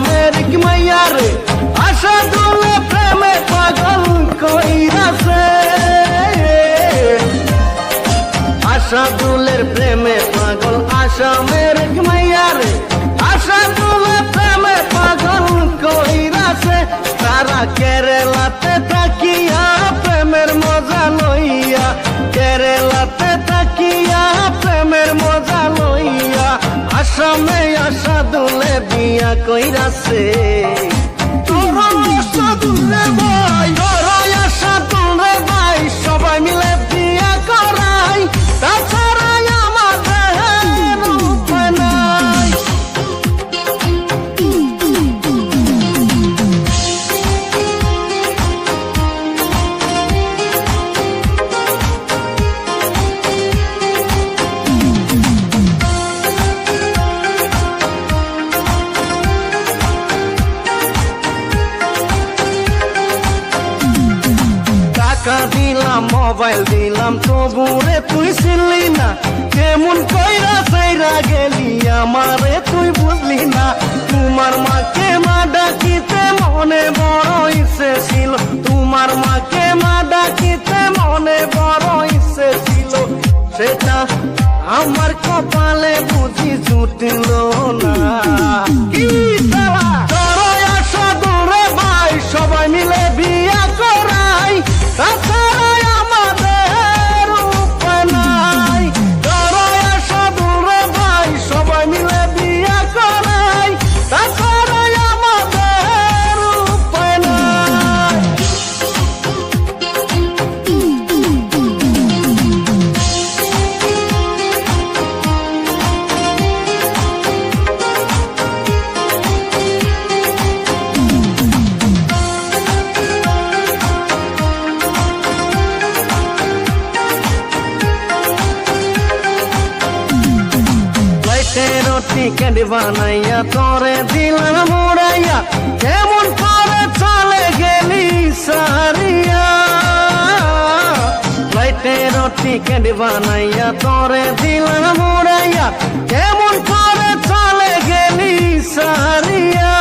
আসামের মাইয়া রে আসাদুলে প্রেমে পাগল কইরাছে আসাদুলের প্রেমে পাগল আসামের মাইয়া রে আসাদুলে প্রেমে পাগল কইরাছে তারা কেরালাতে থাকিয়া প্রেমের মজা লইয়া কেরালাতে থাকিয়া প্রেমের মজা লইয়া আসামে আসাদুলে বিয়া কইরাছে আসাদুলে ভাই আসাদুলে ভাই সবাই মিলে বিয়া করাই তাছাড়া আমাদের উপায় নাই টাকা দিলাম মোবাইল দিলাম তবুরে তুই চিনলি না কেমন কইরা চাইরা গেলি আমারে তুই বুঝলি না তোমার মাকে মা ডাকিতে মনে বড় ইচ্ছে ছিল তোমার মাকে মা ডাকিতে মনে বড় ইচ্ছে ছিল সেটা আমার কপালে বুঝি জুটল না কি সালা তোর আশা দূরে ভাই সবাই মিলে বিয়া করাই তাছাড়া আমাদের উপায় নাই তোর আশা দূরে ভাই সবাই মিলে বিয়া করাই তাছাড়া আমাদের উপায় নাই টিকেট বানাইয়া তোরে দিলাম উড়াইয়া কেমন করে চলে গেলি সারিয়া ফ্লাইটের টিকেট বানাইয়া তোরে দিলাম উড়াইয়া কেমন করে চলে গেলি সারিয়া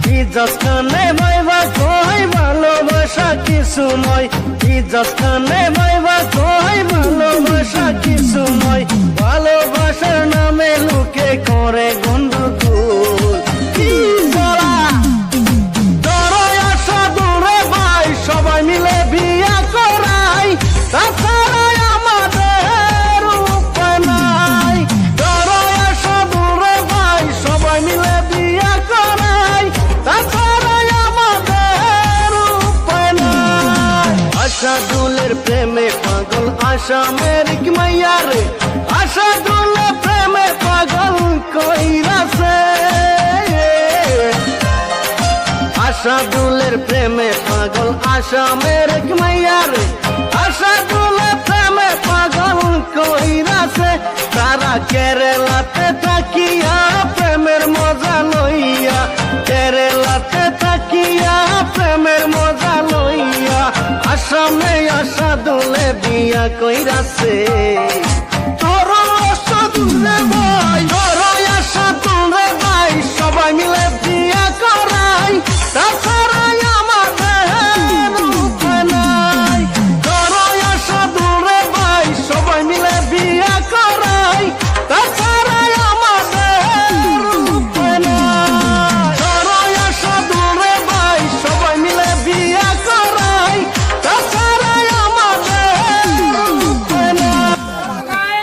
কি যস্তানে ভাইবা কই ভালোবাসা কিছু নয় কি যস্তানে ভাইবা কই ভালোবাসা কিছু নয় ভালোবাসার নামে লোকে করে গন্ডগোল কি বলা তোর আশা দূরে ভাই সবাই মিলে বিয়া করাই তাছাড়া আমাদের উপায় নাই তোর আশা দূরে ভাই সবাই মিলে বিয়া করাই তাছাড়া আমাদের উপায় নাই আসাদুলের প্রেমে পাগল আসামের মাইয়া রে আসাদুলে প্রেমে পাগল কইরাছে আসাদুলের প্রেমে পাগল আসামের মাইয়া রে আসাদুলে প্রেমে পাগল কইরাছে তারা কেরালাতে থাকিয়া প্রেমের মজা লইয়া কেরালাতে থাকিয়া প্রেমের মজা লইয়া আসামে আসাদুলে বিয়া কইরাছে তোর আসাদুলে ভাই সবাই মিলে বিয়া করাই তাছাড়া আমাদের উপায় নাই তোর আসাদুলে ভাই সবাই মিলে বিয়া করাই তাছাড়া আমাদের উপায় নাই তোর আসাদুলে ভাই সবাই মিলে বিয়া করাই তাছাড়া আমাদের উপায় নাই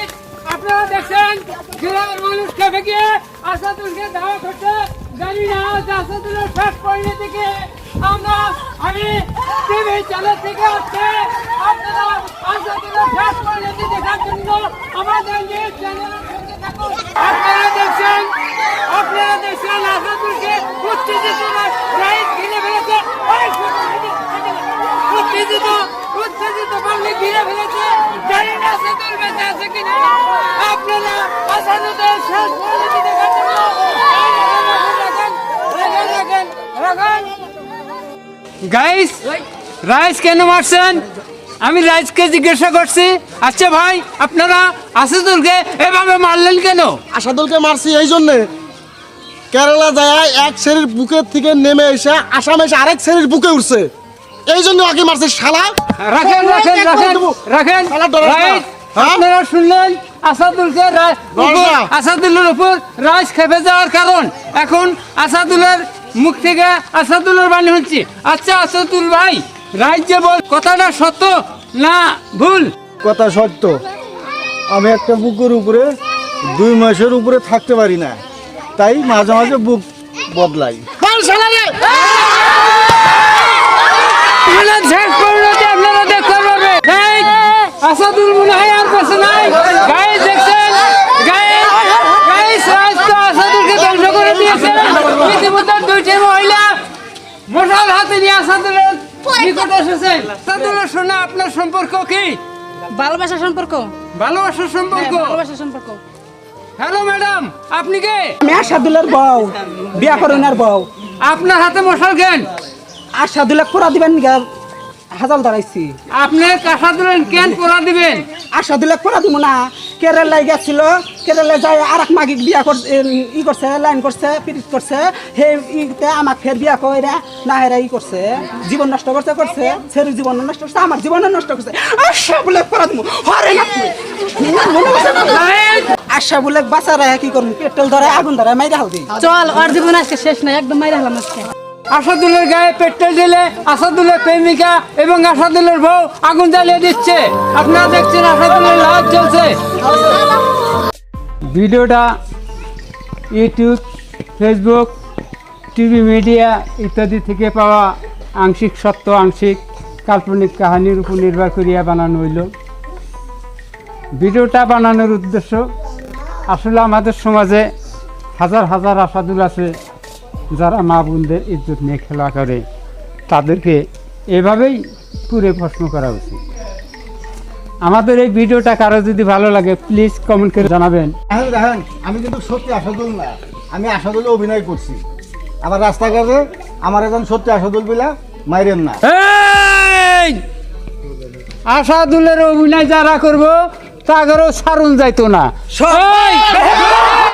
আপনারা দেখছেন গ্রামের মানুষ খেপে গিয়ে আসাদুলকে দাওয়া করতে জানি না আসাদুলের শেষ পরিণতি থেকে আমি টিভি চ্যানেল থেকে আসছে আপনারা আসাদুলের শেষ পরিণতি দেখার জন্য আমাদের নিউজ চ্যানেলের সঙ্গে থাকুন আপনারা দেখছেন আসাদুলকে উত্তেজিত ঘিরে ফেলেছে উত্তেজিত পারলে ঘিরে ফেলেছে জানি না আসাদুল বেঁচে আছে কিনা আপনারা আসাদুলের শেষ পরিণতি দেখার জন্য গাইস রাইস কেন মারছেন? আমি রাইসকে জিজ্ঞাসা করছি। আচ্ছা ভাই, আপনারা আসাদুলকে এভাবে মারলেন কেন? আসাদুলকে মারছি এই জন্যে কেরালা যায় এক শ্রেণীর বুকের থেকে নেমে এসে আসামে এসে আরেক শ্রেণীর বুকে উঠছে, এই জন্য ওকে মারছে শালা। রাখেন রাখেন রাখেন রাখেন শালা ডরাস না। রাইট, হ্যাঁ? আপনারা শুনলেন আসাদুলকে আসাদুল্লার উপর রাজ খেপে যাওয়ার কারণ। এখন আসাদুলের মুখ থেকে আসাদুলের বাণী হচ্ছে। আচ্ছা আসাদুল ভাই, রাজ যে বল কথাটা সত্য না ভুল? কথা সত্য, আমি একটা বুকের উপরে 2 মাসের উপরে থাকতে পারি না, তাই মাঝে মাঝে বুক বদলাই। মার শালা রে। আপনারা শেষ পরিণতি আপনারা দেখতে পারবেন। এই, আসাদুল মনে হয় আর বেঁচে নাই। গাইস দেখছেন, গাইস রাজ তো আসাদুলকে ধ্বংস করে দিয়েছে। ইতিমধ্যে 2টি মহিলা মশাল হাতে নিয়ে আসাদুলের নিকট এসেছেন। আসাদুলের সঙ্গে আপনার সম্পর্ক কি? ভালোবাসার সম্পর্ক, ভালোবাসার সম্পর্ক। ভালোবাসার সম্পর্ক। হ্যালো ম্যাডাম, আপনি কে? আমি আশাদুলের বউ, বিয়া করুনের বউ। আপনার হাতে মশাল কেন? আশাদুল্লাহ পুরা দিবেন হাজাল দাঁড়াইছি। আপনি আসাদুলের কেন পোড়া দিবেন? আশাদুল্লাহ পুরা দিব না, কেরালায় গেছিল, কেরালায় যাই আর এক মাগিক বিয়া করছে, লাইন করছে, পিরিত করছে, সেই ইতে আমাক ফের বিয়া কইরা না হেরা করছে, জীবন নষ্ট করছে, ছেড়ে জীবন নষ্ট করছে, আমার জীবন নষ্ট করছে। আশা বলে পুরা দিব, হরে না আশা বলে বাঁচারা কি করুন, পেট্রোল ধরে আগুন ধরে মাইরা হাল দিই। চল, আর জীবন আজকে শেষ নাই, একদম মাইরা হলাম আজকে। আসাদুলের গায়ে পেট্রোল ঢেলে আসাদুলের প্রেমিকা এবং আসাদুলের বউ আগুন জ্বালিয়ে দিচ্ছে। আপনারা দেখছেন আসাদুলের লাইভ চলছে। ভিডিওটা ইউটিউব, ফেসবুক, টিভি মিডিয়া ইত্যাদি থেকে পাওয়া আংশিক সত্য, আংশিক কাল্পনিক কাহিনীর উপর নির্ভর করিয়া বানানো হইল। ভিডিওটা বানানোর উদ্দেশ্য, আসলে আমাদের সমাজে হাজার হাজার আসাদুল আছে যারা মা বোনদের ইজ্জত নিয়ে খেলা করে, তাদেরকে এভাবেই পুরে প্রশ্ন করা উচিত। আমাদের এই ভিডিওটা কারো যদি ভালো লাগে প্লিজ কমেন্ট করে জানাবেন। দেখেন, আমি কিন্তু সত্যি আসাদুল না, আমি আসাদুলে অভিনয় করছি। আবার রাস্তাঘাটে আমার এখন সত্যি আসাদুল বিলা মাইরেন না। এই আসাদুলের অভিনয় যারা করবো তাদেরও ছাড়ুন যাইতো না।